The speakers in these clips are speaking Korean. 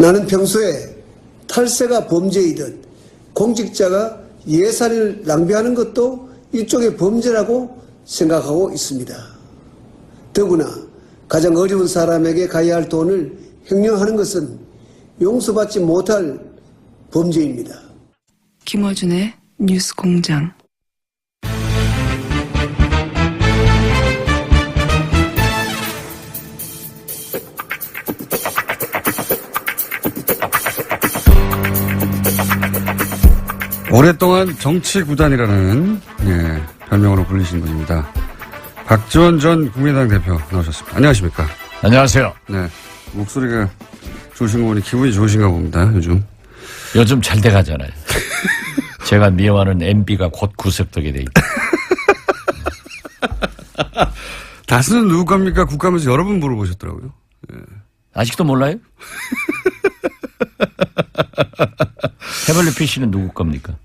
나는 평소에 탈세가 범죄이듯 공직자가 예산을 낭비하는 것도 일종의 범죄라고 생각하고 있습니다. 더구나 가장 어려운 사람에게 가야 할 돈을 횡령하는 것은 용서받지 못할 범죄입니다. 김어준의 뉴스공장. 오랫동안 정치구단이라는 별명으로 불리신 분입니다. 박지원 전 국민의당 대표 나오셨습니다. 안녕하십니까? 안녕하세요. 네, 목소리가 좋으신 거 보니 기분이 좋으신가 봅니다. 요즘 잘 돼가잖아요. 제가 미워하는 MB가 곧 구속되게 돼 있다. 다스는 누구 겁니까? 국감에서 여러 번 물어보셨더라고요. 예. 아직도 몰라요? 태블릿 PC는 누구 겁니까?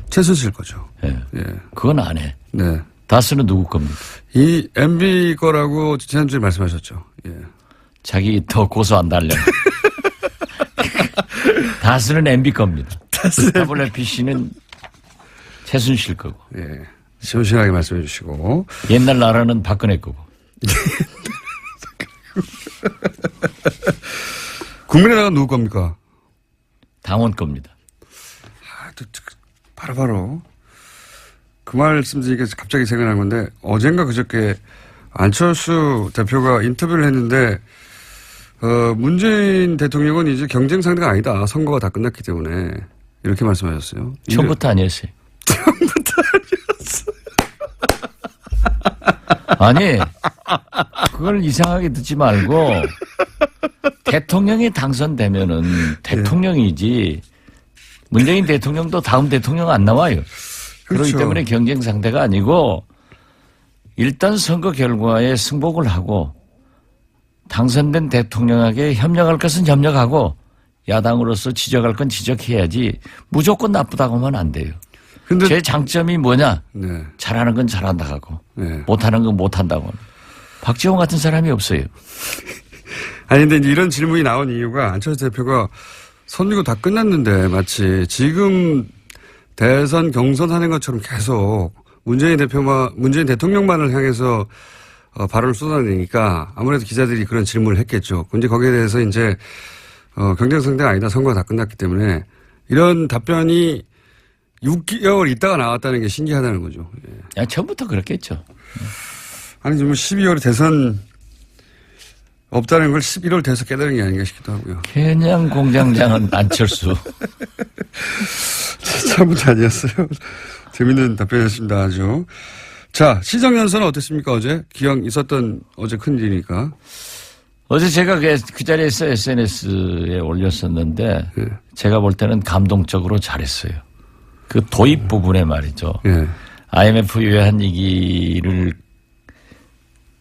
최순실 거죠. 예. 예. 그건 안 해. 네. 다스는 누구 겁니까? 이 MB 거라고 지난주에 말씀하셨죠. 예. 자기 더 고소 안 달래. 다스는 MB 겁니다. 태블릿 PC는 최순실 거고. 예. 시원시원하게 말씀해 주시고. 옛날 나라는 박근혜 거고. 국민의당은 누구 겁니까? 당원 겁니다. 바로 그 말씀 드리니까 갑자기 생각난 건데 어젠가 그저께 안철수 대표가 인터뷰를 했는데 문재인 대통령은 이제 경쟁 상대가 아니다. 선거가 다 끝났기 때문에 이렇게 말씀하셨어요. 처음부터 아니었어요. 처음부터 아니었어요. 아니 그걸 이상하게 듣지 말고 대통령이 당선되면은 대통령이지 문재인 대통령도 다음 대통령 안 나와요. 그렇기 그렇죠. 때문에 경쟁 상대가 아니고 일단 선거 결과에 승복을 하고 당선된 대통령에게 협력할 것은 협력하고 야당으로서 지적할 건 지적해야지 무조건 나쁘다고 하면 안 돼요. 근데 제 장점이 뭐냐? 네. 잘하는 건 잘한다 하고 네. 못하는 건 못한다고. 박지원 같은 사람이 없어요. 아니 근데 이제 이런 질문이 나온 이유가 안철수 대표가 선거 다 끝났는데 마치 지금 대선 경선하는 것처럼 계속 문재인 대통령만을 향해서 발언을 쏟아내니까 아무래도 기자들이 그런 질문을 했겠죠. 근데 거기에 대해서 이제 경쟁 상대가 아니다. 선거가 다 끝났기 때문에 이런 답변이 6개월 있다가 나왔다는 게 신기하다는 거죠. 예. 야, 처음부터 그렇겠죠. 아니 지금 12월에 대선 없다는 걸 11월 돼서 깨달은 게 아닌가 싶기도 하고요. 그냥 공장장은 안철수. 처음부터 아니었어요. 재밌는 답변이었습니다. 아주. 자, 시정연설은 어땠습니까? 어제? 기왕 있었던 어제 큰일이니까. 어제 제가 그 자리에서 SNS에 올렸었는데 예. 제가 볼 때는 감동적으로 잘했어요. 그 도입 부분에 말이죠. 예. IMF 외환위기를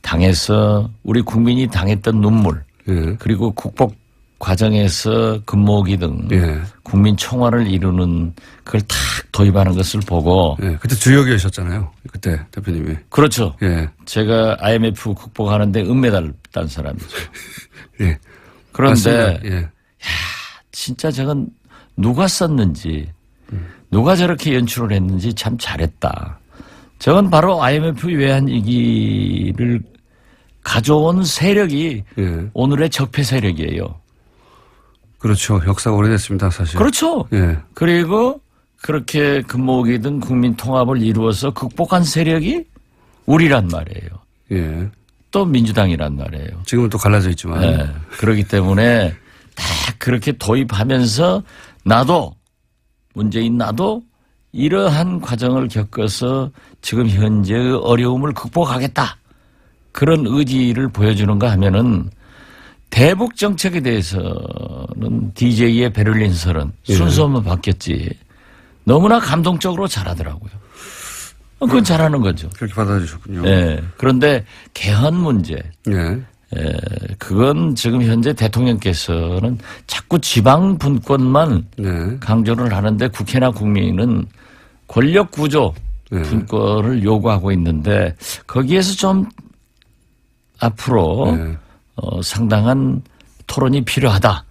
당해서 우리 국민이 당했던 눈물 예. 그리고 국복 과정에서 근무기 등 예. 국민 총화를 이루는 그걸 탁 도입하는 것을 보고 예. 그때 주역이셨잖아요. 그때 대표님이. 그렇죠. 예. 제가 IMF 극복하는데 은메달 딴 사람이죠. 예. 그런데 맞습니다. 예. 진짜 저건 누가 썼는지 누가 저렇게 연출을 했는지 참 잘했다. 저건 바로 IMF 외환위기를 가져온 세력이 예. 오늘의 적폐 세력이에요. 그렇죠. 역사가 오래됐습니다, 사실. 그렇죠. 예. 그리고 그렇게 근무기 등 국민 통합을 이루어서 극복한 세력이 우리란 말이에요. 예. 또 민주당이란 말이에요. 지금은 또 갈라져 있지만. 네. 그렇기 때문에 다 그렇게 도입하면서 문재인 나도 이러한 과정을 겪어서 지금 현재의 어려움을 극복하겠다. 그런 의지를 보여주는가 하면은 대북 정책에 대해서는 DJ의 베를린 설은 순서만 바뀌었지. 너무나 감동적으로 잘하더라고요. 그건 잘하는 거죠. 그렇게 받아주셨군요. 네. 그런데 개헌 문제. 예. 그건 지금 현재 대통령께서는 자꾸 지방 분권만 네. 강조를 하는데 국회나 국민은 권력 구조 네. 분권을 요구하고 있는데 거기에서 좀 앞으로 네. 상당한 토론이 필요하다.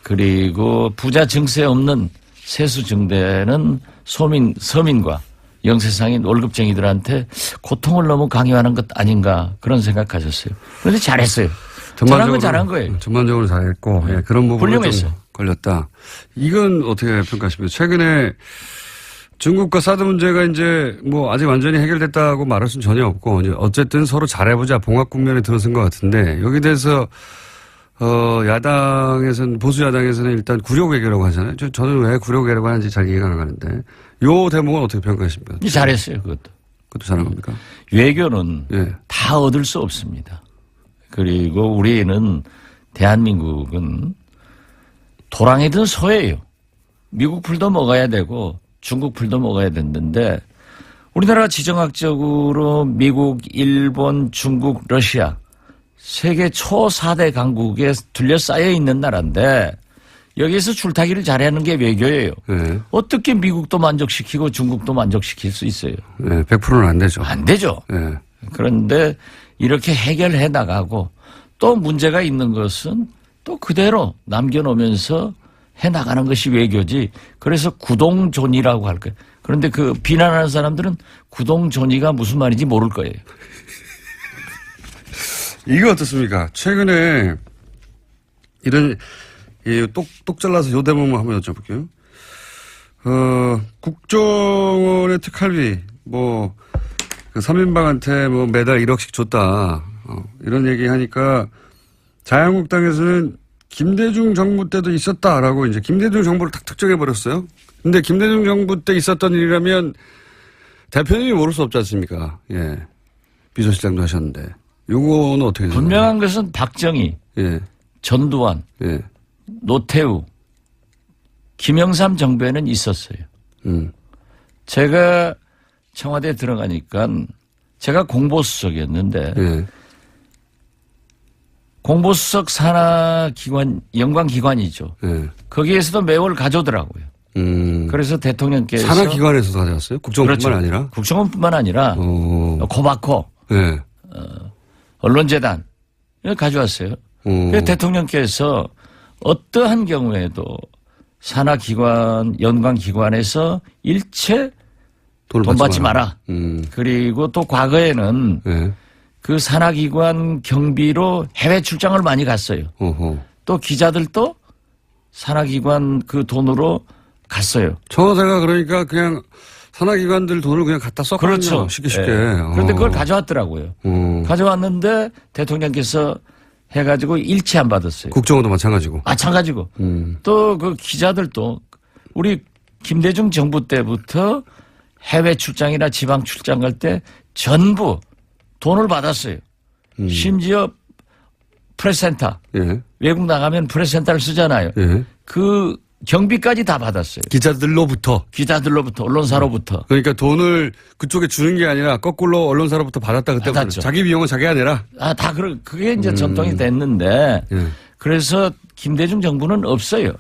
그리고 부자 증세 없는 세수 증대는 서민과 영세상인 월급쟁이들한테 고통을 너무 강요하는 것 아닌가 그런 생각하셨어요. 그런데 잘했어요. 잘한 건 잘한 거예요. 전반적으로 잘했고 예, 그런 부분이 좀 훌륭했어요. 걸렸다. 이건 어떻게 평가하십니까? 최근에 중국과 사드 문제가 이제 뭐 아직 완전히 해결됐다고 말할 수는 전혀 없고 이제 어쨌든 서로 잘해보자 봉합 국면에 들어선 것 같은데 여기 대해서 야당에서는 보수 야당에서는 일단 구력 외교라고 하잖아요. 저는 왜 구력 외교라고 하는지 잘 이해가 안 가는데 요 대목은 어떻게 평가하십니까? 잘했어요. 그것도 잘한 겁니까? 외교는 예. 다 얻을 수 없습니다. 그리고 우리는 대한민국은 도랑이든 소예요. 미국 풀도 먹어야 되고 중국 풀도 먹어야 됐는데 우리나라가 지정학적으로 미국, 일본, 중국, 러시아 세계 초 4대 강국에 둘러싸여 있는 나라인데 여기에서 줄타기를 잘하는 게 외교예요. 네. 어떻게 미국도 만족시키고 중국도 만족시킬 수 있어요? 네, 100%는 안 되죠. 안 되죠. 네. 그런데 이렇게 해결해 나가고 또 문제가 있는 것은 또 그대로 남겨놓으면서 해 나가는 것이 외교지. 그래서 구동존이라고 할 거예요. 그런데 그 비난하는 사람들은 구동존이가 무슨 말인지 모를 거예요. 이거 어떻습니까? 최근에 이런 똑 잘라서 요 대목만 한번 여쭤볼게요. 국정원의 특활비 그 3인방한테 뭐 매달 1억씩 줬다. 이런 얘기 하니까 자유한국당에서는 김대중 정부 때도 있었다라고 이제 김대중 정부를 탁 특정해 버렸어요. 근데 김대중 정부 때 있었던 일이라면 대표님이 모를 수 없지 않습니까? 예. 비서실장도 하셨는데. 요거는 어떻게 생각하세요? 분명한 것은 박정희, 예. 전두환, 예. 노태우, 김영삼 정부에는 있었어요. 제가 청와대에 들어가니까 제가 공보수석이었는데 예. 공보수석 산하기관, 영광기관이죠. 예. 거기에서도 매월 가져오더라고요. 그래서 대통령께서 산하기관에서도 가져왔어요? 국정원뿐만 그렇죠. 아니라? 국정원뿐만 아니라 코바코, 예. 언론재단 이걸 가져왔어요. 그래서 대통령께서 어떠한 경우에도 산하기관, 연관기관에서 일체 돈 받지 마라. 그리고 또 과거에는 예. 그 산하기관 경비로 해외 출장을 많이 갔어요. 어허. 또 기자들도 산하기관 그 돈으로 갔어요. 청와대가 그러니까 그냥 산하기관들 돈을 그냥 갖다 썼거든요. 그렇죠. 쉽게. 예. 그런데 그걸 가져왔더라고요. 가져왔는데 대통령께서 해가지고 일치 안 받았어요. 국정원도 마찬가지고. 마찬가지고. 또 그 기자들도 우리 김대중 정부 때부터 해외 출장이나 지방 출장 갈 때 전부 돈을 받았어요. 심지어 프레스센터. 예. 외국 나가면 프레스센터를 쓰잖아요. 예. 그 경비까지 다 받았어요. 기자들로부터. 기자들로부터 언론사로부터. 그러니까 돈을 그쪽에 주는 게 아니라 거꾸로 언론사로부터 받았다 그때부터. 받았죠. 자기 비용은 자기가 내라. 그게 이제 전통이 됐는데 예. 그래서 김대중 정부는 없어요.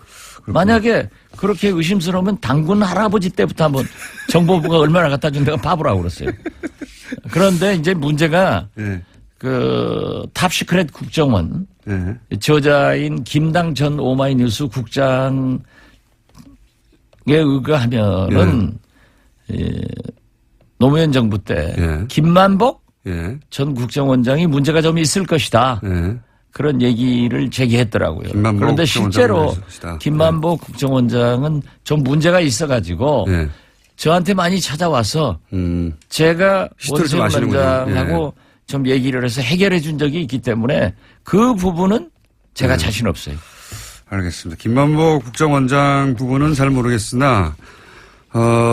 만약에 그렇게 의심스러우면 당군 할아버지 때부터 한번 정보부가 얼마나 갖다 준 데가 바보라고 그랬어요. 그런데 이제 문제가 예. 그 탑시크릿 국정원 예. 저자인 김당 전 오마이뉴스 국장에 의거하면은 노무현 정부 때 예. 김만복 예. 전 국정원장이 문제가 좀 있을 것이다. 예. 그런 얘기를 제기했더라고요. 김만복 그런데 실제로 국정원장은 있을 것이다. 김만복 국정원장은 좀 문제가 있어가지고 예. 저한테 많이 찾아와서 제가 시트를 좀 원세훈 아시는군요. 원장하고 좀 얘기를 해서 해결해 준 적이 있기 때문에 그 부분은 제가 자신 없어요. 알겠습니다. 김만복 국정원장 부분은 잘 모르겠으나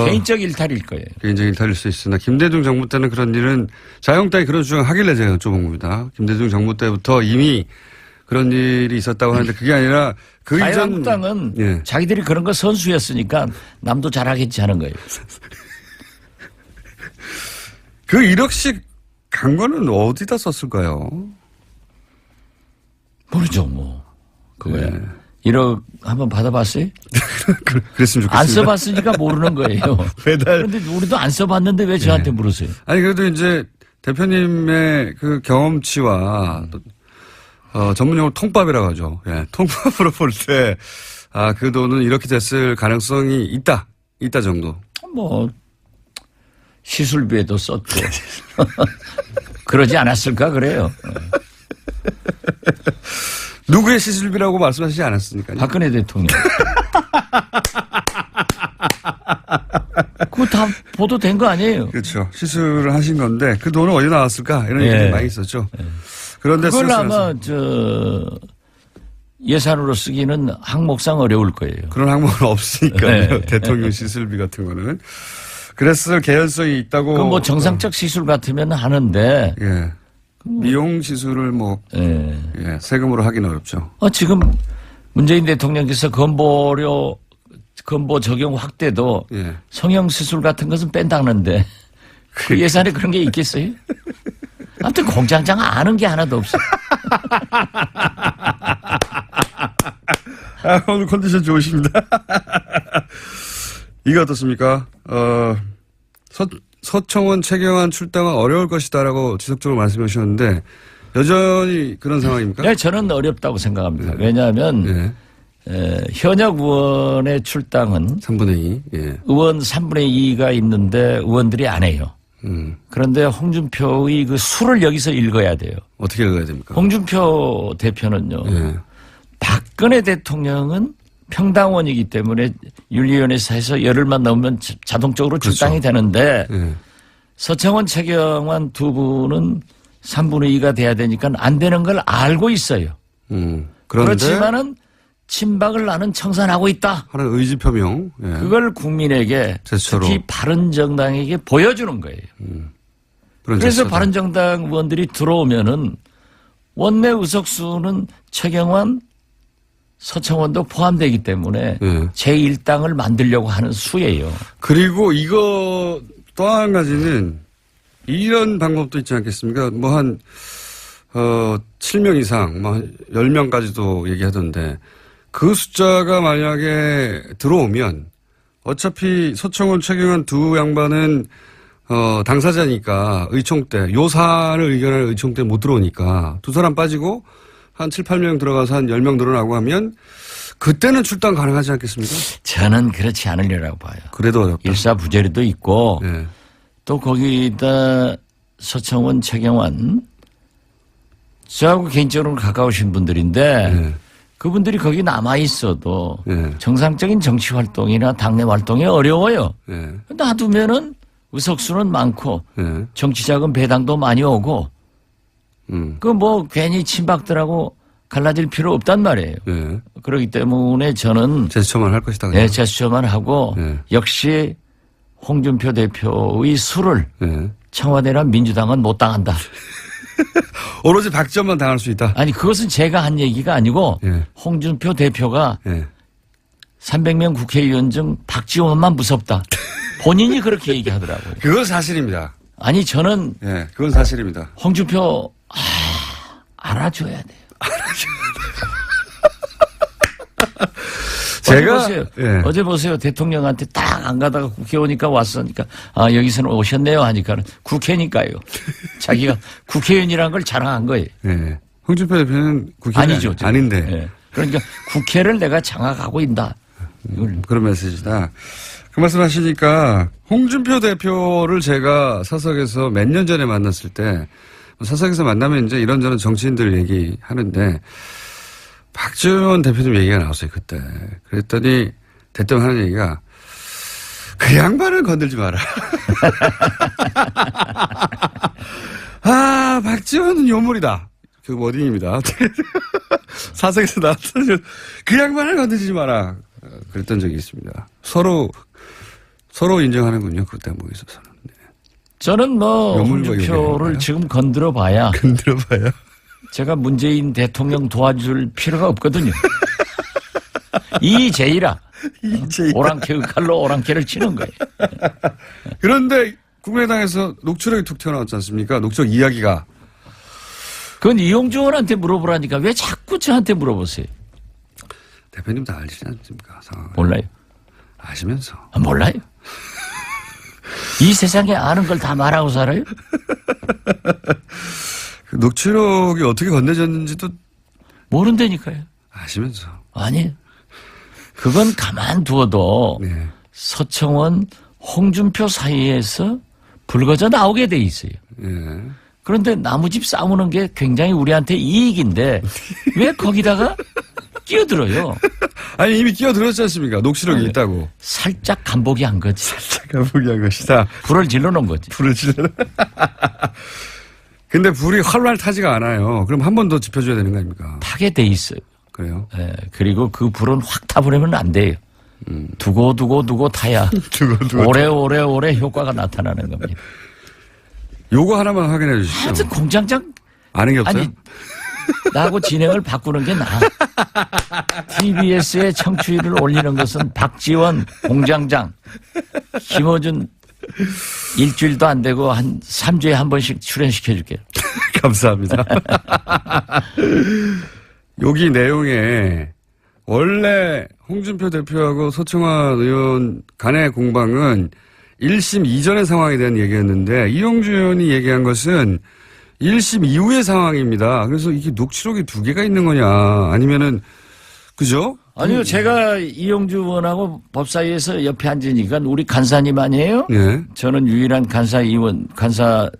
개인적 일탈일 거예요. 개인적인 일탈일 수 있으나 김대중 정부 때는 그런 일은 자유한국당이 그런 주장을 하길래 제가 여쭤본 겁니다. 김대중 정부 때부터 이미 그런 일이 있었다고 하는데 그게 아니라 그 이전 자유한국당은 예. 자기들이 그런 거 선수였으니까 남도 잘하겠지 하는 거예요. 그 1억씩 간 거는 어디다 썼을까요? 모르죠, 뭐. 그거야. 네. 1억 한번 받아봤어요? 그랬으면 좋겠습니다. 안 써봤으니까 모르는 거예요. 매달. 그런데 우리도 안 써봤는데 왜 저한테 물으세요? 아니 그래도 이제 대표님의 그 경험치와 또 전문용어로 통밥이라고 하죠. 예, 통밥으로 볼 때, 그 돈은 이렇게 됐을 가능성이 있다 정도. 뭐 시술비에도 썼고 그러지 않았을까 그래요. 누구의 시술비라고 말씀하시지 않았습니까요? 박근혜 대통령. 그거 다 보도된 거 아니에요? 그렇죠. 시술을 하신 건데 그 돈은 어디 나왔을까 이런 예. 얘기가 많이 있었죠. 그런데 그걸 쓸쓸해서 아마 예산으로 쓰기는 항목상 어려울 거예요. 그런 항목은 없으니까요. 네. 대통령 시술비 같은 거는. 그랬을 개연성이 있다고. 그 뭐 정상적 시술 같으면 하는데. 예. 미용 시술을 뭐 예. 세금으로 하기는 어렵죠. 지금 문재인 대통령께서 건보 적용 확대도 예. 성형 시술 같은 것은 뺀다는데 그 예산에 그런 게 있겠어요? 아무튼 공장장 아는 게 하나도 없어. 오늘 컨디션 좋으십니다. 이거 어떻습니까? 서청원, 최경환 출당은 어려울 것이다라고 지속적으로 말씀해 주셨는데 여전히 그런 상황입니까? 네, 저는 어렵다고 생각합니다. 왜냐하면 현역 의원의 출당은 3분의 2. 예. 의원 3분의 2가 있는데 의원들이 안 해요. 그런데 홍준표의 그 수를 여기서 읽어야 돼요. 어떻게 읽어야 됩니까? 홍준표 대표는요. 예. 박근혜 대통령은 평당원이기 때문에 윤리위원회에서 해서 열흘만 넘으면 자동적으로 출당이 되는데 예. 서청원, 최경환 두 분은 3분의 2가 돼야 되니까 안 되는 걸 알고 있어요. 그런데 그렇지만은 친박을 나는 청산하고 있다. 하는 의지 표명. 예. 그걸 국민에게 제스처로. 특히 바른정당에게 보여주는 거예요. 그런 그래서 제스처다. 바른정당 의원들이 들어오면은 원내 의석수는 최경환, 서청원도 포함되기 때문에 예. 제1당을 만들려고 하는 수예요. 그리고 이거 또 한 가지는 이런 방법도 있지 않겠습니까? 뭐 한 7명 이상, 뭐 한 10명까지도 얘기하던데 그 숫자가 만약에 들어오면 어차피 서청원, 최경환 두 양반은 당사자니까 의총 때 요사를 의견할 의총 때 못 들어오니까 두 사람 빠지고 한 7, 8명 들어가서 한 10명 늘어나고 하면 그때는 출당 가능하지 않겠습니까? 저는 그렇지 않으려고 봐요. 그래도 어렵다. 일사부재리도 있고 예. 또 거기다 서청원, 최경환 저하고 개인적으로 가까우신 분들인데 예. 그분들이 거기 남아 있어도 예. 정상적인 정치 활동이나 당내 활동이 어려워요. 예. 놔두면은 의석수는 많고 예. 정치자금 배당도 많이 오고 그 뭐 괜히 친박들하고 갈라질 필요 없단 말이에요. 예. 그렇기 때문에 저는 제스처만 할 것이다. 그냥. 제스처만 하고 예. 역시 홍준표 대표의 수를 예. 청와대나 민주당은 못 당한다. 오로지 박지원만 당할 수 있다. 아니 그것은 제가 한 얘기가 아니고 예. 홍준표 대표가 예. 300명 국회의원 중 박지원만 무섭다. 본인이 그렇게 얘기하더라고요. 그건 사실입니다. 아니 저는 예. 그건 사실입니다. 홍준표 알아줘야 돼요. 제가 어제 보세요. 예. 어제 보세요. 대통령한테 딱 안 가다가 국회 오니까 왔으니까 여기서는 오셨네요 하니까 국회니까요. 자기가 국회의원이라는 걸 자랑한 거예요. 예. 홍준표 대표는 국회의원 아니죠. 지금. 아닌데 예. 그러니까 국회를 내가 장악하고 있다. 이걸 그런 메시지다. 그 말씀하시니까 홍준표 대표를 제가 사석에서 몇 년 전에 만났을 때 사석에서 만나면 이제 이런저런 정치인들 얘기하는데 박지원 대표님 얘기가 나왔어요 그때. 그랬더니 대뜸 하는 얘기가 그 양반을 건들지 마라. 박지원은 요물이다. 그 워딩입니다. 사석에서 나왔더니 그 양반을 건들지 마라. 그랬던 적이 있습니다. 서로 인정하는군요. 그 대목에 있어서는. 네. 저는 뭐 요물과 홍준표를 요물인가요? 지금 건드려 봐야 건드려봐요. 제가 문재인 대통령 도와줄 필요가 없거든요. 이제이라 오랑캐의 칼로 오랑캐를 치는 거예요. 그런데 국민의당에서 녹취록이 툭 튀어나왔지 않습니까? 녹취록 이야기가. 그건 이용주 의원한테 물어보라니까 왜 자꾸 저한테 물어보세요? 대표님 다 알지 않습니까? 상황을. 몰라요. 아시면서. 몰라요. 이 세상에 아는 걸 다 말하고 살아요? 그 녹취록이 어떻게 건네졌는지도 모른다니까요. 아시면서. 아니, 그건 가만두어도 네. 서청원, 홍준표 사이에서 불거져 나오게 돼 있어요. 예. 그런데 나무집 싸우는 게 굉장히 우리한테 이익인데 왜 거기다가 끼어들어요? 아니, 이미 끼어들었지 않습니까? 녹취록이 네. 있다고. 살짝 간보기 한 거지. 제가 포기한 것이다. 불을 질러놓은 거지. 불을 질러. 근데 불이 활활 타지가 않아요. 그럼 한 번 더 지펴줘야 되는 거 아닙니까? 타게 돼 있어요. 그래요? 예, 그리고 그 불은 확 타버리면 안 돼요. 두고 타야 두고. 오래 효과가 나타나는 겁니다. 요거 하나만 확인해 주시죠. 하여튼 공장장 아는 게 없어요? 아니 나하고 진행을 바꾸는 게 나아. TBS의 청취율을 올리는 것은 박지원 공장장, 김어준 일주일도 안 되고 한 3주에 한 번씩 출연시켜줄게요. 감사합니다. 여기 내용에 원래 홍준표 대표하고 서청원 의원 간의 공방은 1심 이전의 상황에 대한 얘기였는데 이용주 의원이 얘기한 것은 1심 이후의 상황입니다. 그래서 이게 녹취록이 두 개가 있는 거냐 아니면은 그죠? 아니요, 제가 이용주 의원하고 법사위에서 옆에 앉으니까 우리 간사님 아니에요? 네. 저는 유일한 간사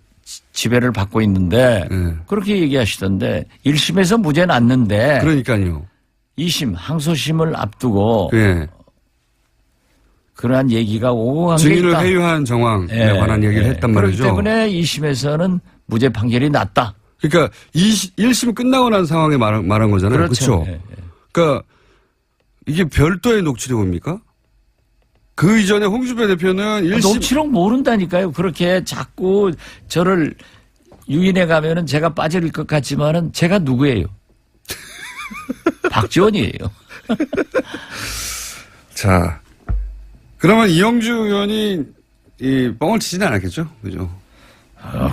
지배를 받고 있는데 네. 그렇게 얘기하시던데 1심에서 무죄 났는데 그러니까요. 2심 항소심을 앞두고 예. 그러한 얘기가 오고 간 게 증인을 있다. 회유한 정황에 관한 얘기를 했단 말이죠. 그렇기 때문에 2심에서는 무죄 판결이 났다. 그러니까 1심 끝나고 난 상황에 말한 거잖아요. 그렇죠. 그렇죠. 그러니까 이게 별도의 녹취록입니까? 그 이전에 홍준표 대표는 1심 녹취록 모른다니까요. 그렇게 자꾸 저를 유인해 가면은 제가 빠질 것 같지만은 제가 누구예요? 박지원이에요. 자, 그러면 이영주 의원이 이 뻥을 치지는 않았겠죠? 그죠?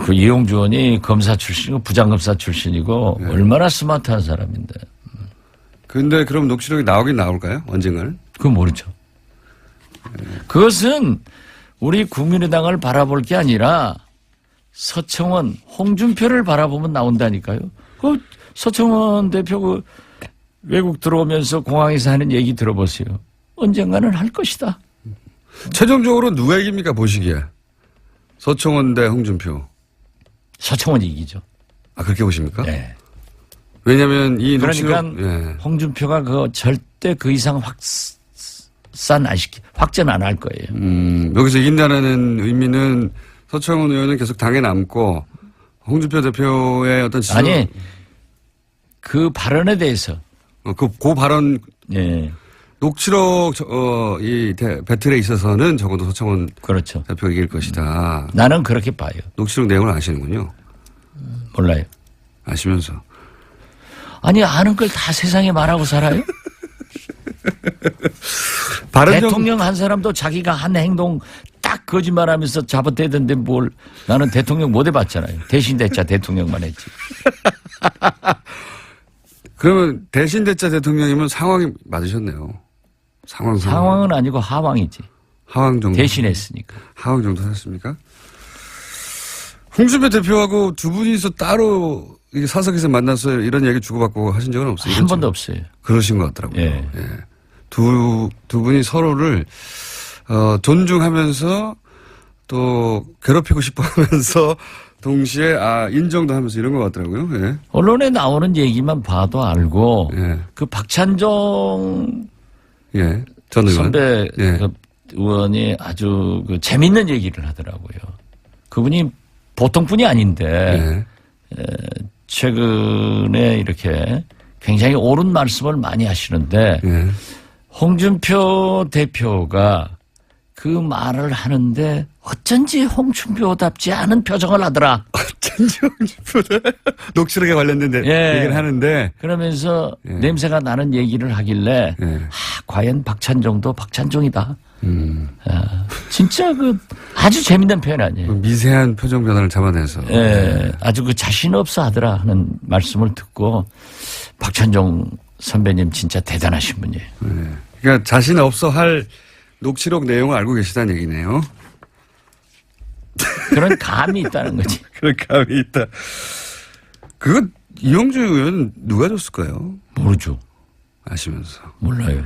그 이용주 의원이 검사 출신이고 부장검사 출신이고 네. 얼마나 스마트한 사람인데. 근데 그럼 녹취록이 나오긴 나올까요? 언젠가는? 그건 모르죠. 그것은 우리 국민의당을 바라볼 게 아니라 서청원, 홍준표를 바라보면 나온다니까요. 그 서청원 대표 그 외국 들어오면서 공항에서 하는 얘기 들어보세요. 언젠가는 할 것이다. 최종적으로 누가 이깁니까? 보시기에. 서청원 대 홍준표. 서청원이 이기죠. 아, 그렇게 보십니까? 네. 왜냐면 이 그러니까 녹취록. 예. 홍준표가 그 절대 그 이상 확전 안 할 거예요. 여기서 이긴다는 의미는 서청원 의원은 계속 당에 남고 홍준표 대표의 어떤 지적. 아니, 그 발언에 대해서. 그 발언. 예. 녹취록, 배틀에 있어서는 적어도 서청원 그렇죠. 대표가 이길 것이다. 나는 그렇게 봐요. 녹취록 내용을 아시는군요. 몰라요. 아시면서. 아니, 아는 걸 다 세상에 말하고 살아요? 대통령 한 사람도 자기가 한 행동 딱 거짓말하면서 잡아대던데 뭘 나는 대통령 못 해봤잖아요. 대신 대자 대통령만 했지. 그러면 대신 대자 대통령이면 상황이 맞으셨네요. 상황은 아니고 하왕이지. 하왕 정도. 대신했으니까. 하왕 정도 하셨습니까? 홍준표 대표하고 두 분이서 따로 이게 사석에서 만나서 이런 얘기 주고받고 하신 적은 없어요? 한 번도 없어요. 그러신 것 같더라고요. 예. 예. 두 분이 서로를, 존중하면서 또 괴롭히고 싶어 하면서 동시에, 인정도 하면서 이런 것 같더라고요. 예. 언론에 나오는 얘기만 봐도 알고 예. 그 박찬종 예. 전 의원. 선배 예. 그 의원이 아주 그 재밌는 얘기를 하더라고요. 그분이 보통 분이 아닌데 예. 최근에 이렇게 굉장히 옳은 말씀을 많이 하시는데 예. 홍준표 대표가 그 말을 하는데 어쩐지 홍준표답지 않은 표정을 하더라. 어쩐지 홍준표네. 녹취록에 관련된 예. 얘기를 하는데. 그러면서 예. 냄새가 나는 얘기를 하길래 예. 과연 박찬종도 박찬종이다. 진짜 그 아주 재밌는 표현 아니에요. 미세한 표정 변화를 잡아내서. 예, 아주 그 자신 없어 하더라 하는 말씀을 듣고 박찬종 선배님 진짜 대단하신 분이에요. 예. 그러니까 자신 없어 할 녹취록 내용을 알고 계시다는 얘기네요. 그런 감이 있다는 거지. 그런 감이 있다. 그거 이용주 의원은 누가 줬을까요? 모르죠. 아시면서. 몰라요.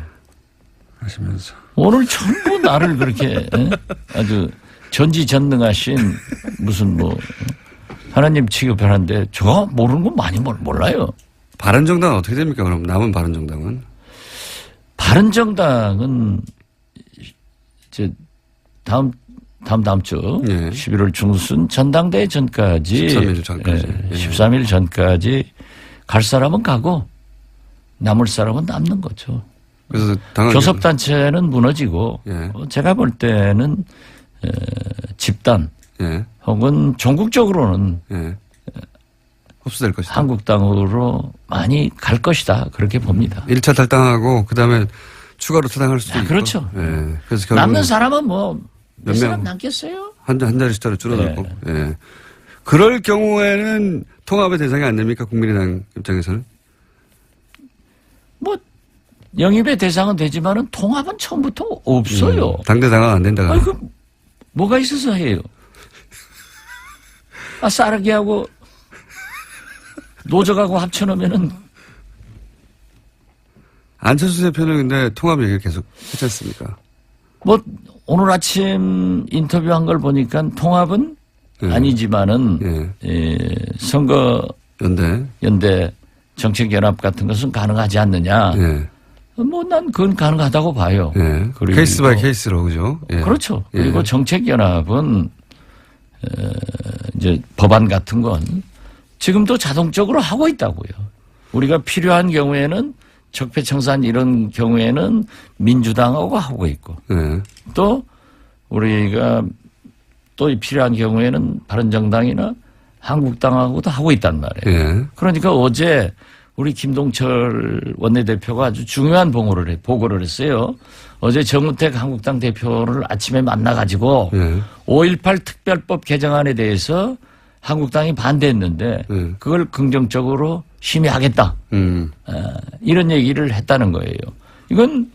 아시면서. 오늘 전부 나를 그렇게 아주 전지전능하신 무슨 뭐 하나님 취급하는데 저 모르는 건 많이 몰라요. 바른정당은 어떻게 됩니까? 그럼 남은 바른정당은? 바른정당은 이제 다음 주 예. 11월 중순 전당대회 전까지 13일 전까지. 예. 13일 전까지 갈 사람은 가고 남을 사람은 남는 거죠. 그래서 당헌 교섭단체는 무너지고 예. 제가 볼 때는 집단 예. 혹은 전국적으로는 예. 흡수될 것이다. 한국당으로 많이 갈 것이다. 그렇게 봅니다. 1차 탈당하고 그다음에 추가로 탈당할 수도 있고. 그렇죠. 예. 그래서 결국 남는 사람은 뭐 몇 몇 사람 명? 남겠어요? 한 자리 숫자를 줄어들고. 네. 예. 그럴 경우에는 통합의 대상이 안 됩니까? 국민의당 입장에서는? 뭐 영입의 대상은 되지만은 통합은 처음부터 없어요. 당대당은 안 된다. 아니 그 뭐가 있어서 해요? 싸르기하고 노적하고 합쳐놓으면은 안철수 대표는 근데 통합 얘기를 계속 했지 않습니까? 뭐 오늘 아침 인터뷰한 걸 보니까 통합은 예. 아니지만은 선거 연대. 정책연합 같은 것은 가능하지 않느냐. 예. 뭐 난 그건 가능하다고 봐요. 예. 그리고 케이스 바이 케이스로 그죠? 예. 그렇죠. 예. 그리고 정책연합은 이제 법안 같은 건 지금도 자동적으로 하고 있다고요. 우리가 필요한 경우에는 적폐청산 이런 경우에는 민주당하고 하고 있고 예. 또 우리가 또 필요한 경우에는 바른정당이나 한국당하고도 하고 있단 말이에요. 예. 그러니까 어제 우리 김동철 원내대표가 아주 중요한 보고를 했어요. 어제 정우택 한국당 대표를 아침에 만나가지고 예. 5.18 특별법 개정안에 대해서 한국당이 반대했는데 그걸 긍정적으로 심의하겠다. 이런 얘기를 했다는 거예요. 이건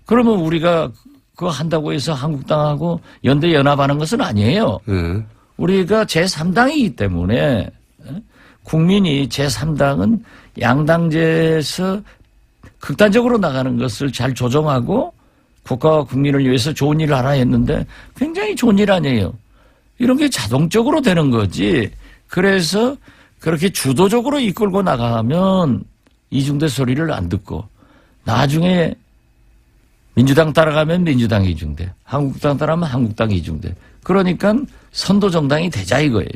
그러면 우리가 그거 한다고 해서 한국당하고 연대 연합하는 것은 아니에요. 예. 우리가 제3당이기 때문에 국민이 제3당은 양당제에서 극단적으로 나가는 것을 잘 조정하고 국가와 국민을 위해서 좋은 일을 하라 했는데 굉장히 좋은 일 아니에요. 이런 게 자동적으로 되는 거지. 그래서 그렇게 주도적으로 이끌고 나가면 이중대 소리를 안 듣고 나중에 민주당 따라가면 민주당 이중대, 한국당 따라가면 한국당 이중대. 그러니까 선도 정당이 되자 이거예요.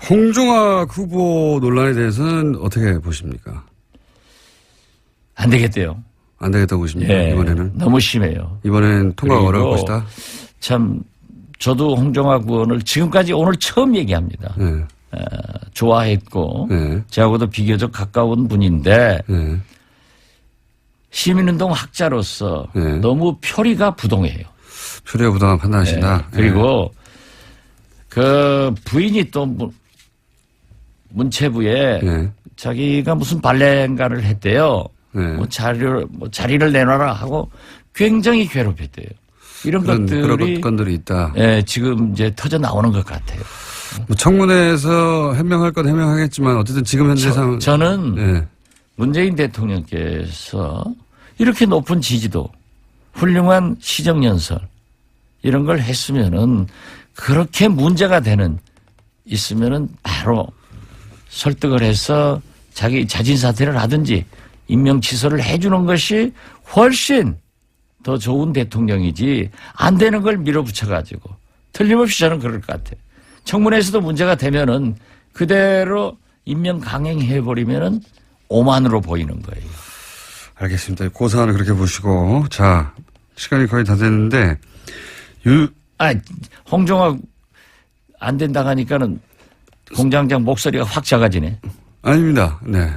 홍종학 후보 논란에 대해서는 어떻게 보십니까? 안 되겠대요. 안 되겠다고 보십니까? 예, 이번에는? 너무 심해요. 이번에는 통과가 그리고 어려울 것이다? 참 저도 홍종학 의원을 지금까지 오늘 처음 얘기합니다. 예. 좋아했고 예. 저하고도 비교적 가까운 분인데 예. 시민운동 학자로서 예. 너무 표리가 부동해요. 표리와 부당한 판단하신다? 그리고 그 부인이 또 문체부에 예. 자기가 무슨 발레인가를 했대요. 예. 자리를 내놔라 하고 굉장히 괴롭혔대요. 이런 그런 것들이 건들이 있다. 예, 지금 이제 터져 나오는 것 같아요. 뭐 청문회에서 해명할 건 해명하겠지만 어쨌든 지금 현재 상황. 저는 예. 문재인 대통령께서 이렇게 높은 지지도, 훌륭한 시정연설 이런 걸 했으면은 그렇게 문제가 있으면은 바로 설득을 해서 자기 자진 사퇴를 하든지 임명 취소를 해주는 것이 훨씬 더 좋은 대통령이지 안 되는 걸 밀어붙여가지고 틀림없이 저는 그럴 것 같아요. 청문회에서도 문제가 되면은 그대로 임명 강행해버리면은 오만으로 보이는 거예요. 알겠습니다. 고사안을 그렇게 보시고. 자, 시간이 거의 다 됐는데, 홍종학 안 된다고 하니까는 공장장 목소리가 확 작아지네. 아닙니다. 네.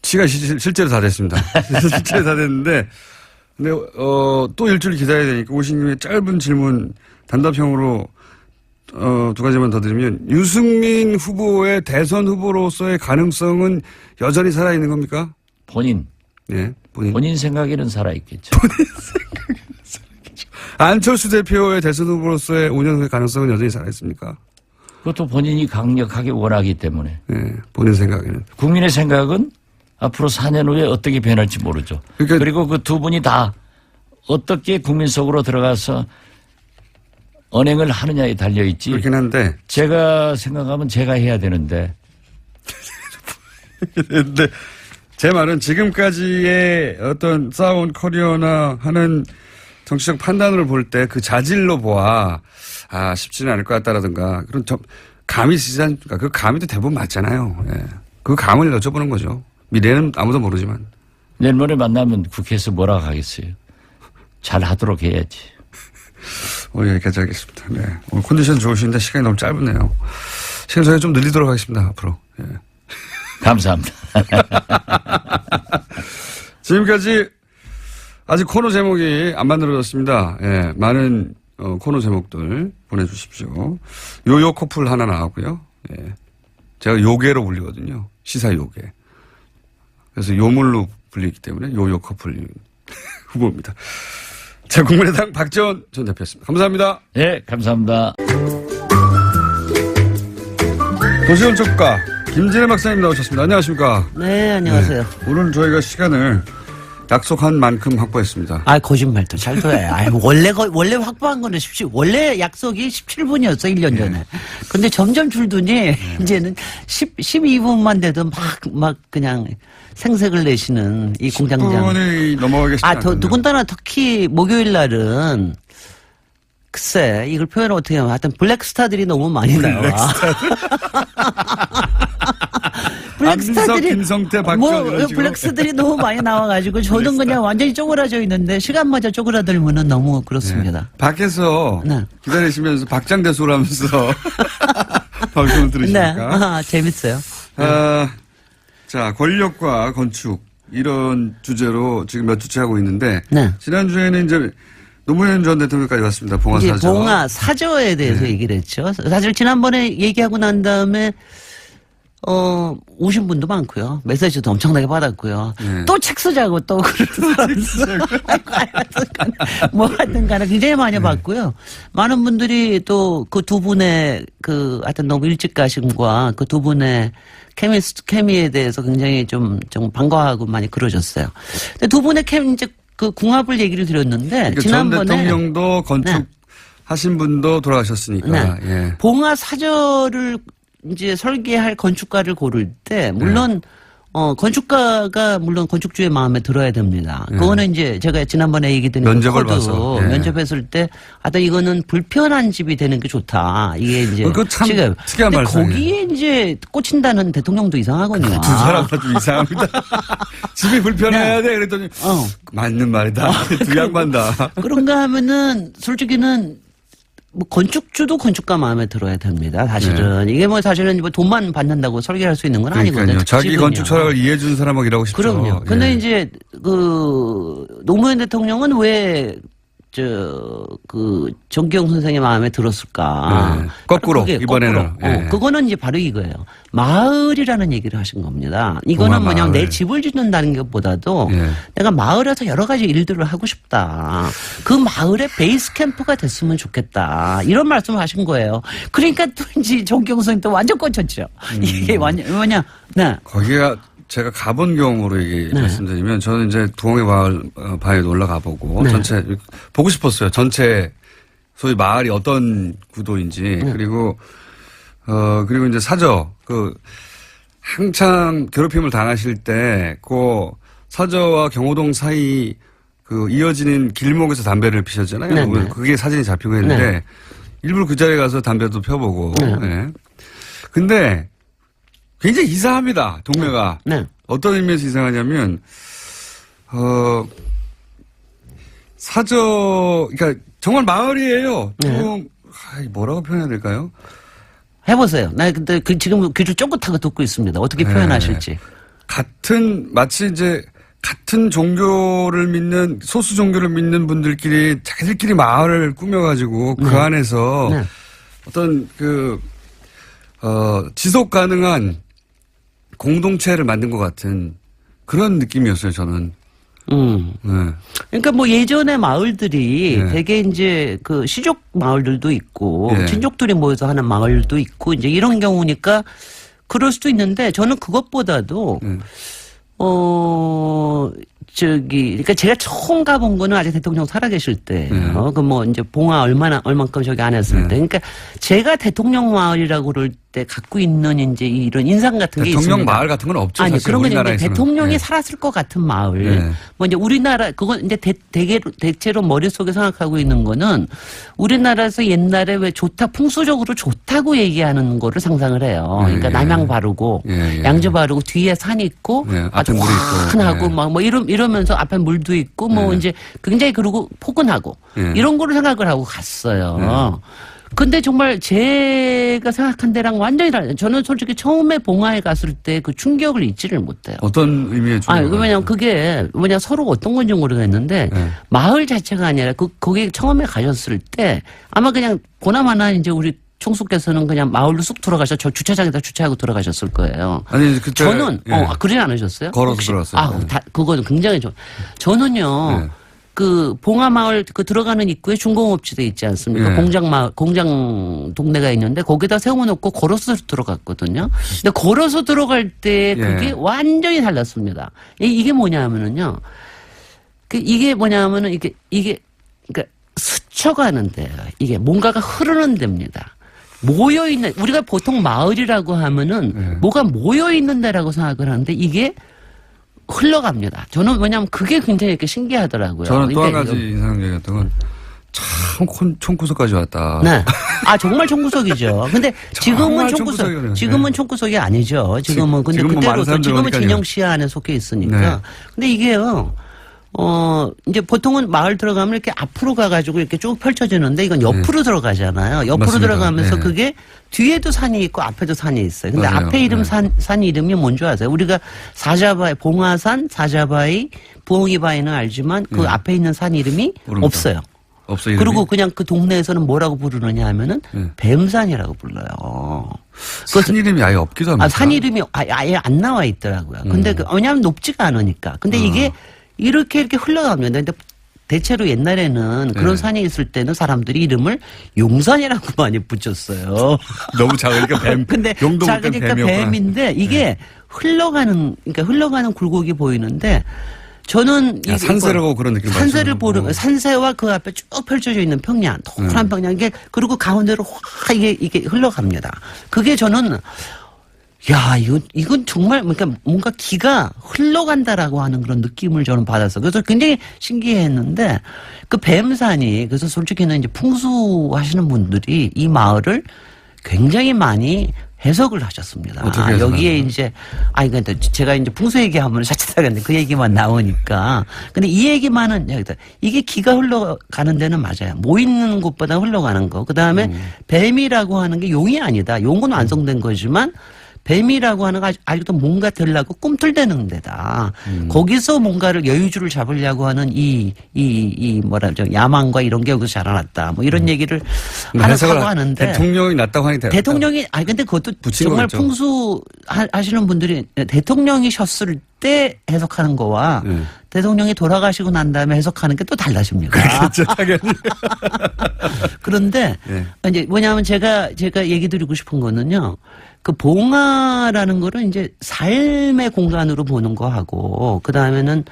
시간이 실제로 다 됐습니다. 실제로 다 됐는데, 근데, 또 일주일 기다려야 되니까 오신 김에 짧은 질문 단답형으로, 두 가지만 더 드리면, 유승민 후보의 대선 후보로서의 가능성은 여전히 살아있는 겁니까? 본인 네. 본인 생각에는 살아있겠죠. 안철수 대표의 대선 후보로서의 5년 후의 가능성은 여전히 살아있습니까? 그것도 본인이 강력하게 원하기 때문에. 예, 본인 생각에는. 국민의 생각은 앞으로 4년 후에 어떻게 변할지 모르죠. 그러니까 그리고 그 두 분이 다 어떻게 국민 속으로 들어가서 언행을 하느냐에 달려있지. 그렇긴 한데. 제가 생각하면 제가 해야 되는데. 근데 제 말은 지금까지의 어떤 쌓아온 커리어나 하는 정치적 판단을 볼 때 그 자질로 보아 쉽지는 않을 것 같다라든가 그런 감이 있지 않습니까? 그 감이 또 대부분 맞잖아요. 예. 그 감을 여쭤보는 거죠. 미래는 아무도 모르지만. 내일 모레 만나면 국회에서 뭐라고 하겠어요. 잘 하도록 해야지. 오늘 여기까지 하겠습니다. 네. 오늘 컨디션 좋으신데 시간이 너무 짧으네요. 시간 저희 좀 늘리도록 하겠습니다. 앞으로. 예. 감사합니다. 지금까지 아직 코너 제목이 안 만들어졌습니다. 예, 많은 코너 제목들 보내주십시오. 요요 커플 하나 나왔고요. 예, 제가 요괴로 불리거든요. 시사 요괴. 그래서 요물로 불리기 때문에 요요 커플 후보입니다. 자, 국민의당 박지원 전 대표였습니다. 감사합니다. 네, 감사합니다. 도시건축가 김진애 박사님 나오셨습니다. 안녕하십니까? 네, 안녕하세요. 네, 오늘 저희가 시간을 약속한 만큼 확보했습니다. 거짓말도 잘 둬요. 원래 확보한 거는 원래 약속이 17분이었어, 1년 전에. 근데 점점 줄더니, 이제는 12분만 돼도 막 그냥 생색을 내시는 이 공장장. 10분이 넘어가기 쉽지 않거든요. 더군다나 특히 목요일 날은 글쎄, 이걸 표현을 어떻게 하면 하여튼 블랙스타들이 너무 많이 나와. 안민석, 김성태, 박지원 이런 식으로. 블랙스들이 너무 많이 나와가지고 저는 그냥 완전히 쪼그라져 있는데 시간마저 쪼그라들면은 너무 그렇습니다. 네. 밖에서 네. 기다리시면서 박장대소를 하면서 방송을 들으시니까. 네, 재밌어요. 자, 권력과 건축 이런 주제로 지금 몇 주째 하고 있는데 네. 지난주에는 이제 노무현 전 대통령까지 왔습니다. 봉화 이제 사저. 봉화 사저에 대해서 네. 얘기를 했죠. 사실 지난번에 얘기하고 난 다음에 오신 분도 많고요. 메시지도 엄청나게 받았고요. 네. 또 책 쓰자고 또 그러는 사람도 뭐 하여튼 간에 굉장히 많이 받고요. 많은 분들이 또 그 두 분의 하여튼 너무 일찍 가심과 그 두 분의 케미에 대해서 굉장히 좀 반가워하고 많이 그러셨어요. 근데 두 분의 이제 그 궁합을 얘기를 드렸는데 그러니까 지난번에 전 대통령도 건축 하신 분도 돌아가셨으니까. 네. 예. 봉화 사저를 이제 설계할 건축가를 고를 때 물론 건축가가 물론 건축주의 마음에 들어야 됩니다. 그거는 이제 제가 지난번에 얘기 드린 면접을 코드 봐서. 예. 면접했을 때 하여튼 이거는 불편한 집이 되는 게 좋다. 이게 이제 그거 참 지금 특이한 근데 말씀이에요. 거기에 이제 꽂힌다는 대통령도 이상하거든요. 두 사람 다 좀 이상합니다. 집이 불편해야 돼. 그랬더니 맞는 말이다. 두 양반 다. 그런가 하면은 솔직히는 뭐 건축주도 건축가 마음에 들어야 됩니다. 사실은 이게 뭐 사실은 뭐 돈만 받는다고 설계할 수 있는 건 그러니까요. 아니거든요. 자기 특집은요. 건축 철학을 이해해 주는 사람하고 일하고 싶죠. 그럼요. 근데 예. 이제 노무현 대통령은 왜 정기영 선생의 마음에 들었을까? 네. 거꾸로, 그게 이번에는. 예. 그거는 이제 바로 이거예요. 마을이라는 얘기를 하신 겁니다. 이거는 봉화 뭐냐면 마을. 내 집을 짓는다는 것보다도 예. 내가 마을에서 여러 가지 일들을 하고 싶다. 그 마을의 베이스 캠프가 됐으면 좋겠다. 이런 말씀을 하신 거예요. 그러니까 또 이제 정기영 선생님 또 완전 꽂혔죠. 이게 완전, 뭐냐. 네. 거기가 제가 가본 경험으로 말씀드리면 저는 이제 두홍의 마을 바위에 올라가 보고 네. 전체 보고 싶었어요. 전체 소위 마을이 어떤 구도인지 그리고 이제 사저 한창 괴롭힘을 당하실 때 그 사저와 경호동 사이 이어지는 길목에서 담배를 피셨잖아요. 네, 네. 그게 사진이 잡히고 했는데 네. 일부러 그 자리에 가서 담배도 펴보고. 네. 네. 근데 굉장히 이상합니다. 동네가. 네. 어떤 의미에서 이상하냐면 그러니까 정말 마을이에요. 네. 뭐라고 표현해야 될까요? 해보세요. 나 근데 지금 귀를 쫑긋하고 듣고 있습니다. 어떻게 네. 표현하실지. 마치 이제 같은 종교를 믿는 소수 종교를 믿는 분들끼리 자기들끼리 마을을 꾸며가지고 그 안에서 네. 어떤 지속 가능한 공동체를 만든 것 같은 그런 느낌이었어요, 저는. 네. 그러니까 뭐 예전에 마을들이 예. 되게 이제 그 시족 마을들도 있고 예. 친족들이 모여서 하는 마을도 있고 이제 이런 경우니까 그럴 수도 있는데 저는 그것보다도 그러니까 제가 처음 가본 거는 아직 대통령 살아계실 때예요. 그 뭐 이제 봉화 얼만큼 저기 안 했을 때. 그러니까 제가 대통령 마을이라고 그럴 때 갖고 있는 이제 이런 인상 같은 게 있습니다. 대통령 마을 같은 건 없죠. 아니 사실 그런 건 이제 우리나라에서는. 대통령이 예. 살았을 것 같은 마을. 예. 뭐 이제 우리나라 그건 이제 대체로 머릿속에 생각하고 있는 거는 우리나라에서 옛날에 왜 좋다 풍수적으로 좋다고 얘기하는 거를 상상을 해요. 그러니까 예. 남양 바르고 예. 양주 바르고 뒤에 산이 있고 예. 아주 앞에 물이 있고. 환하고 예. 막 뭐 이러면서 앞에 물도 있고 뭐 예. 이제 굉장히 그리고 포근하고 예. 이런 거를 생각을 하고 갔어요. 근데 정말 제가 생각한 데랑 완전히 달라요. 저는 솔직히 처음에 봉화에 갔을 때 그 충격을 잊지를 못해요. 어떤 의미의 아니, 왜냐면 그게, 서로 어떤 건지 모르겠는데, 네. 마을 자체가 아니라, 거기 처음에 가셨을 때, 아마 그냥 보나마나 이제 우리 총수께서는 그냥 마을로 쑥 들어가셔서 저 주차장에다 주차하고 들어가셨을 거예요. 아니 그때 저는, 예. 그러지 않으셨어요? 걸어서 혹시? 들어갔어요. 네. 그거는 굉장히 저는요, 네. 그 봉화마을 그 들어가는 입구에 중공업지대 있지 않습니까? 네. 공장 동네가 있는데 거기다 세워놓고 걸어서 들어갔거든요. 근데 걸어서 들어갈 때 그게 예. 완전히 달랐습니다. 이게 뭐냐면은요. 이게 뭐냐면은 이게 그러니까 스쳐가는 데요. 이게 뭔가가 흐르는 데입니다. 모여 있는 우리가 보통 마을이라고 하면은 뭐가 모여 있는 데라고 생각을 하는데 이게 흘러갑니다. 저는 왜냐하면 그게 굉장히 이렇게 신기하더라고요. 저는 또 한 그러니까 가지 인상적이었던 건 참 총구석까지 왔다. 네. 정말 총구석이죠. 근데 지금은 정말 총구석이네요. 지금은 총구석이 아니죠. 지금은 근데 지금은 많은 그때로 사람들이 지금은 오니까요. 진영 시야 안에 속해 있으니까. 네. 근데 이게요. 이제 보통은 마을 들어가면 이렇게 앞으로 가가지고 이렇게 쭉 펼쳐지는데 이건 옆으로 들어가잖아요. 옆으로 맞습니다. 들어가면서 네. 그게 뒤에도 산이 있고 앞에도 산이 있어요. 근데 맞아요. 앞에 이름 네. 산 이름이 뭔지 아세요? 우리가 사자바위, 봉화산, 사자바위, 부엉이바위는 알지만 그 앞에 있는 산 이름이 모릅니다. 없어요. 없어 이름이? 그리고 그냥 그 동네에서는 뭐라고 부르느냐 하면은 뱀산이라고 불러요. 산 이름이 아예 없기도 합니다. 산 이름이 아예 안 나와 있더라고요. 근데 왜냐하면 높지가 않으니까. 근데 이게 이렇게 흘러갑니다. 근데 대체로 옛날에는 그런 산이 있을 때는 사람들이 이름을 용산이라고 많이 붙였어요. 너무 작으니까 뱀. 근데 용도 못 뺀 작으니까 뱀이었구나. 뱀인데 이게 흘러가는 굴곡이 보이는데 저는 야, 산세라고 그런 느낌 산세를 받으시는 보는 거고. 산세와 그 앞에 쭉 펼쳐져 있는 평야, 동그란 평야 이게 그리고 가운데로 확 이게 흘러갑니다. 그게 저는 야, 이건 정말, 그러니까 뭔가 기가 흘러간다라고 하는 그런 느낌을 저는 받았어요. 그래서 굉장히 신기해 했는데, 그 뱀산이, 그래서 솔직히는 이제 풍수하시는 분들이 이 마을을 굉장히 많이 해석을 하셨습니다. 어떻게 해석하나요? 여기에 이제, 그러니까 제가 이제 풍수 얘기하면 자칫하겠는데 그 얘기만 나오니까. 근데 이 얘기만은, 이게 기가 흘러가는 데는 맞아요. 모이는 곳보다 흘러가는 거. 그 다음에 뱀이라고 하는 게 용이 아니다. 용은 완성된 거지만, 뱀이라고 하는 거 아직도 뭔가 되려고 꿈틀대는 데다. 거기서 뭔가를 여유주를 잡으려고 하는 야망과 이런 게 여기서 자라났다. 뭐 이런 얘기를 하고 하는데. 대통령이 났다고 하니 대통령이, 근데 그것도 붙인 정말 거겠죠. 풍수 하시는 분들이 대통령이셨을 때 해석하는 거와 대통령이 돌아가시고 난 다음에 해석하는 게 또 달라집니다. 그렇죠, 당연히. 그런데 이제 뭐냐면 제가 얘기 드리고 싶은 거는요. 그 봉화라는 거를 이제 삶의 공간으로 보는 거하고 그 다음에는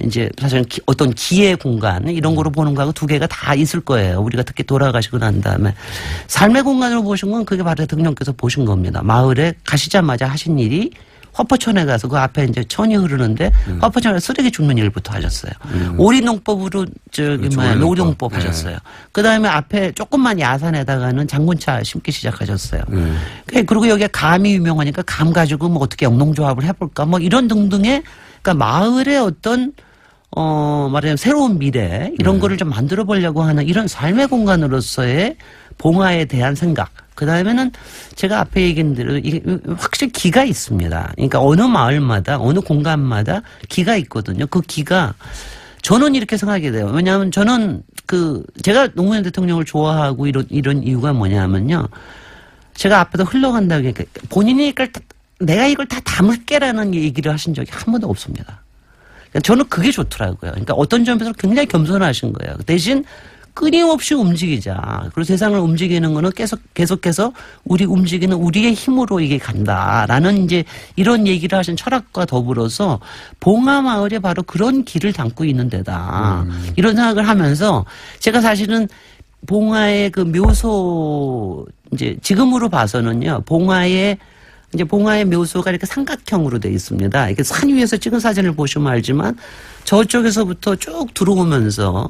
이제 사실은 어떤 기의 공간 이런 거로 보는 거하고 두 개가 다 있을 거예요. 우리가 특히 돌아가시고 난 다음에 삶의 공간으로 보신 건 그게 바로 대통령께서 보신 겁니다. 마을에 가시자마자 하신 일이 화포천에 가서 그 앞에 이제 천이 흐르는데 화포천에 쓰레기 줍는 일부터 하셨어요. 오리농법으로 노동법 하셨어요. 그 다음에 앞에 조금만 야산에다가는 장군차 심기 시작하셨어요. 그리고 여기가 감이 유명하니까 감 가지고 뭐 어떻게 영농조합을 해볼까 뭐 이런 등등의 그러니까 마을의 어떤 말하자면 새로운 미래 이런 거를 좀 만들어 보려고 하는 이런 삶의 공간으로서의 봉화에 대한 생각. 그 다음에는 제가 앞에 얘기한 대로 이게 확실히 기가 있습니다. 그러니까 어느 마을마다 어느 공간마다 기가 있거든요. 그 기가 저는 이렇게 생각하게 돼요. 왜냐하면 저는 제가 노무현 대통령을 좋아하고 이런 이유가 뭐냐면요. 제가 앞에서 흘러간다고 하니까 본인이 내가 이걸 다 담을게라는 얘기를 하신 적이 한 번도 없습니다. 저는 그게 좋더라고요. 그러니까 어떤 점에서 굉장히 겸손하신 거예요. 대신 끊임없이 움직이자. 그리고 세상을 움직이는 거는 계속해서 우리 움직이는 우리의 힘으로 이게 간다라는 이제 이런 얘기를 하신 철학과 더불어서 봉하마을에 바로 그런 길을 담고 있는 데다. 이런 생각을 하면서 제가 사실은 봉하의 그 묘소 이제 지금으로 봐서는요. 봉하의 묘소가 이렇게 삼각형으로 되어 있습니다. 이렇게 산 위에서 찍은 사진을 보시면 알지만 저쪽에서부터 쭉 들어오면서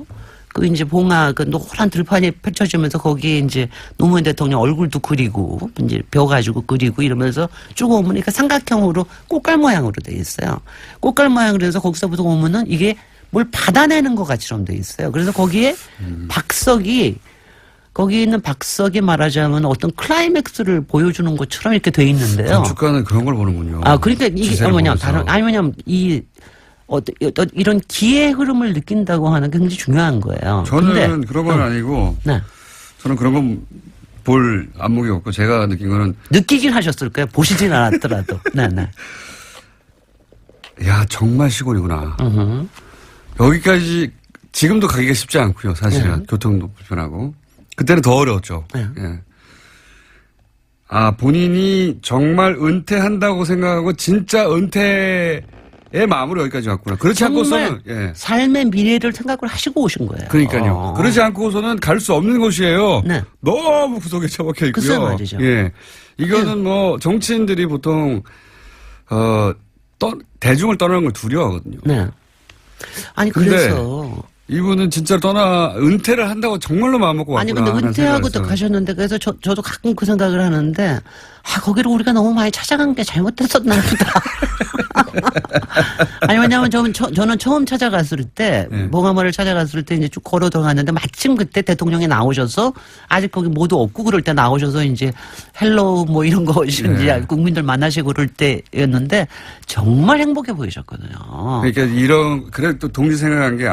그 이제 봉하 그 노란 들판이 펼쳐지면서 거기에 이제 노무현 대통령 얼굴도 그리고 이제 벼 가지고 그리고 이러면서 쭉 오면 그러니까 삼각형으로 꽃갈 모양으로 돼 있어요. 꽃갈 모양으로 해서 거기서부터 오면은 이게 뭘 받아내는 것 같이처럼 돼 있어요. 그래서 거기에 거기 있는 박석이 말하자면 어떤 클라이맥스를 보여주는 것처럼 이렇게 돼 있는데요. 건축가는 그런 걸 보는군요. 아, 그러니까 이게 뭐냐면 이런 기의 흐름을 느낀다고 하는 게 굉장히 중요한 거예요. 저는 그런 건 아니고, 네. 저는 그런 건 볼 안목이 없고, 제가 느낀 거는. 느끼긴 하셨을 거예요. 보시진 않았더라도. 네네. 야, 정말 시골이구나. 여기까지, 지금도 가기가 쉽지 않고요, 사실은. 네. 교통도 불편하고. 그때는 더 어려웠죠. 네. 예. 아, 본인이 정말 은퇴한다고 생각하고, 진짜 은퇴의 마음으로 여기까지 왔구나. 그렇지 않고서는, 예. 삶의 미래를 생각을 하시고 오신 거예요. 그러니까요. 그러지 않고서는 갈 수 없는 곳이에요. 네. 너무 구석에 처박혀 있고요. 글쎄 말이죠. 예. 이거는 뭐 정치인들이 보통 대중을 떠나는 걸 두려워하거든요. 네. 아니 근데 그래서 이분은 진짜로 은퇴를 한다고 정말로 마음먹고 왔구나. 아니 근데 은퇴하고도 가셨는데 그래서 저도 가끔 그 생각을 하는데 거기를 우리가 너무 많이 찾아간 게 잘못됐었나 보다. 아니 왜냐하면 저는 처음 찾아갔을 때 네. 봉하마을을 찾아갔을 때 이제 쭉 걸어 들어갔는데 마침 그때 대통령이 나오셔서 아직 거기 모두 없고 그럴 때 나오셔서 이제 헬로우 뭐 이런 거 이제 국민들 만나시고 그럴 때였는데 정말 행복해 보이셨거든요. 그러니까 그래 또 동시 생각한 게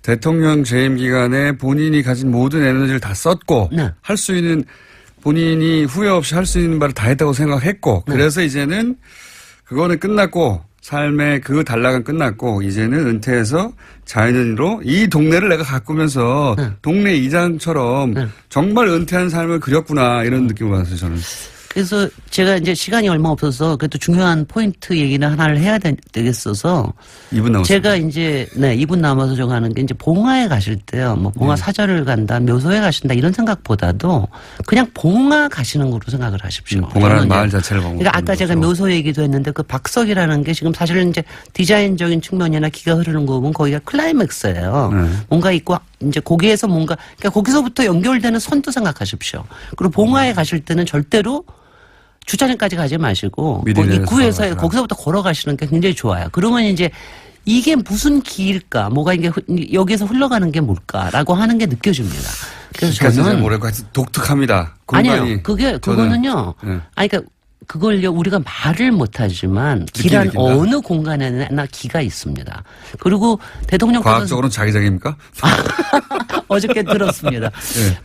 대통령 재임 기간에 본인이 가진 모든 에너지를 다 썼고 네. 할 수 있는 본인이 후회 없이 할 수 있는 바를 다 했다고 생각했고 그래서 이제는 그거는 끝났고 삶의 그 단락은 끝났고 이제는 은퇴해서 자연인으로 이 동네를 내가 가꾸면서 동네 이장처럼 정말 은퇴한 삶을 그렸구나 이런 느낌을 받았어요 저는. 그래서 제가 이제 시간이 얼마 없어서 그래도 중요한 포인트 얘기는 하나를 해야 되겠어서 2분 남았어요. 제가 이제 2분 남아서 제가 하는 게 이제 봉화에 가실 때요. 뭐 봉화 사절을 간다, 묘소에 가신다 이런 생각보다도 그냥 봉화 가시는 거로 생각을 하십시오. 봉화라는 마을 자체를 보고. 그러니까 아까 제가 묘소 얘기도 했는데 그 박석이라는 게 지금 사실은 이제 디자인적인 측면이나 기가 흐르는 거 보면 거기가 클라이맥스예요. 뭔가 있고 이제 거기에서 뭔가 그러니까 거기서부터 연결되는 선도 생각하십시오. 그리고 봉화에 가실 때는 절대로 주차장까지 가지 마시고 입구에서 거기서부터 걸어가시는 게 굉장히 좋아요. 그러면 이제 이게 무슨 길일까, 뭐가 이게 여기서 흘러가는 게 뭘까라고 하는 게 느껴집니다. 그래서 저는 뭐랄까 독특합니다. 공간이. 아니요, 그거는요. 아니 그러니까 그걸요 우리가 말을 못하지만 길한 어느 공간에나 기가 있습니다. 그리고 대통령께서 과학적으로는 자기장입니까? 어저께 들었습니다.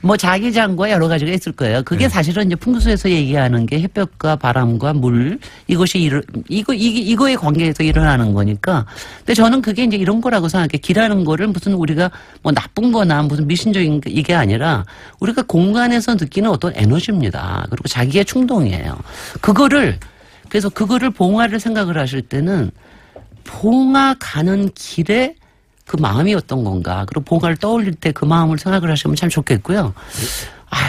뭐 자기장과 여러 가지가 있을 거예요. 그게 사실은 이제 풍수에서 얘기하는 게 햇볕과 바람과 물 이거의 관계에서 일어나는 거니까. 근데 저는 그게 이제 이런 거라고 생각해. 길하는 거를 무슨 우리가 뭐 나쁜 거나 무슨 미신적인 이게 아니라 우리가 공간에서 느끼는 어떤 에너지입니다. 그리고 자기의 충동이에요. 그래서 그거를 봉화를 생각을 하실 때는 봉화 가는 길에 그 마음이 어떤 건가. 그리고 봉화를 떠올릴 때 그 마음을 생각을 하시면 참 좋겠고요.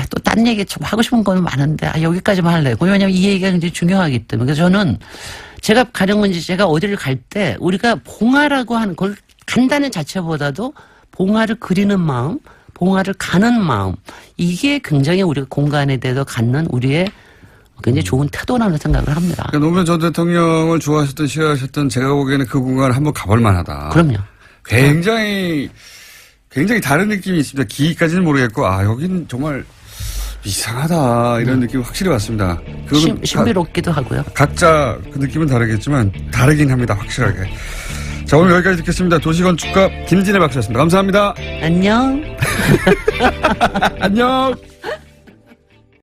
또 딴 얘기 좀 하고 싶은 건 많은데 여기까지만 할래요. 왜냐하면 이 얘기가 굉장히 중요하기 때문에. 그래서 저는 제가 가령 이제 제가 어디를 갈 때 우리가 봉화라고 하는 걸 간다는 자체보다도 봉화를 그리는 마음, 봉화를 가는 마음 이게 굉장히 우리가 공간에 대해서 갖는 우리의 굉장히 좋은 태도라는 생각을 합니다. 그러니까 노무현 전 대통령을 좋아하셨던 싫어하셨던 제가 보기에는 그 공간을 한번 가볼 만하다. 그럼요. 굉장히 다른 느낌이 있습니다. 기까지는 모르겠고 여긴 정말 이상하다 이런 느낌이 확실히 왔습니다. 신비롭기도 하고요. 각자 그 느낌은 다르겠지만 다르긴 합니다. 확실하게. 자 오늘 여기까지 듣겠습니다. 도시건축가 김진애 박사였습니다. 감사합니다. 안녕. 안녕.